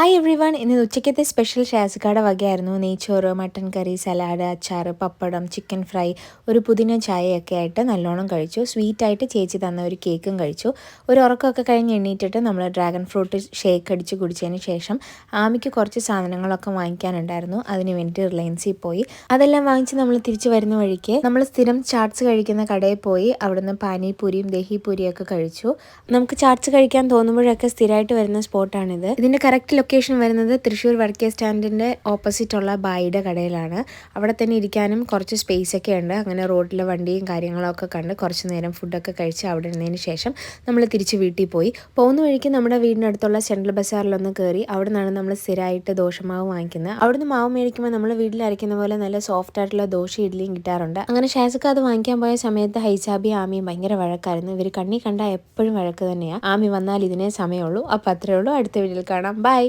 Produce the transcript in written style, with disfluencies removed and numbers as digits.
Hi every one. ഇന്ന് ഉച്ചയ്ക്കത്തെ special ഷാസിക്കാടെ വകയായിരുന്നു. നെയ്ച്ചോറ്, mutton കറി, salad, അച്ചാർ, പപ്പടം, ചിക്കൻ ഫ്രൈ, ഒരു പുതിന ചായയൊക്കെ ആയിട്ട് നല്ലോണം കഴിച്ചു. സ്വീറ്റായിട്ട് ചേച്ചി തന്ന ഒരു കേക്കും കഴിച്ചു. ഒരു ഉറക്കമൊക്കെ കഴിഞ്ഞ് എണ്ണീറ്റിട്ട് നമ്മൾ ഡ്രാഗൺ ഫ്രൂട്ട് ഷേക്ക് അടിച്ച് കുടിച്ചതിന് ശേഷം ആമിക്ക് കുറച്ച് സാധനങ്ങളൊക്കെ വാങ്ങിക്കാനുണ്ടായിരുന്നു. അതിന് വേണ്ടിയിട്ട് റിലയൻസിൽ പോയി. അതെല്ലാം വാങ്ങിച്ച് നമ്മൾ തിരിച്ച് വരുന്ന വഴിക്ക് നമ്മൾ സ്ഥിരം ചാട്സ് കഴിക്കുന്ന കടയിൽ പോയി അവിടുന്ന് പാനിപൂരിയും ദഹിപൂരിയൊക്കെ കഴിച്ചു. നമുക്ക് ചാട്സ് കഴിക്കാൻ തോന്നുമ്പോഴൊക്കെ സ്ഥിരമായിട്ട് വരുന്ന സ്പോട്ടാണിത്. ഇതിൻ്റെ കറക്റ്റ് ലൊക്കേഷൻ വരുന്നത് തൃശ്ശൂർ വടക്കേ സ്റ്റാൻഡിൻ്റെ ഓപ്പോസിറ്റുള്ള ബായിയുടെ കടയിലാണ്. അവിടെ തന്നെ ഇരിക്കാനും കുറച്ച് സ്പേസ് ഒക്കെ ഉണ്ട്. അങ്ങനെ റോഡിലെ വണ്ടിയും കാര്യങ്ങളൊക്കെ കണ്ട് കുറച്ച് നേരം ഫുഡൊക്കെ കഴിച്ച് അവിടെ ഇരുന്നതിന് ശേഷം നമ്മൾ തിരിച്ച് വീട്ടിൽ പോയി. പോകുന്ന വഴിക്ക് നമ്മുടെ വീടിനടുത്തുള്ള സെൻട്രൽ ബസാറിലൊന്ന് കയറി. അവിടെ നിന്നാണ് നമ്മൾ സ്ഥിരമായിട്ട് ദോശമാവ് വാങ്ങിക്കുന്നത്. അവിടുന്ന് മാവ് മേടിക്കുമ്പോൾ നമ്മൾ വീട്ടിൽ അരയ്ക്കുന്ന പോലെ നല്ല സോഫ്റ്റ് ആയിട്ടുള്ള ദോശ ഇഡ്ഡലിയും കിട്ടാറുണ്ട്. അങ്ങനെ ഷാസിക്ക അത് വാങ്ങിക്കാൻ പോയ സമയത്ത് ഹൈസാബി ആമിയും ഭയങ്കര വഴക്കായിരുന്നു. ഇവർ കണ്ണി കണ്ടാൽ എപ്പോഴും വഴക്ക് തന്നെയാണ്. ആമി വന്നാൽ ഇതിനേ സമയമുള്ളൂ. അപ്പോൾ അത്രയേ ഉള്ളൂ. അടുത്ത വീഡിയോയിൽ കാണാം. ബൈ.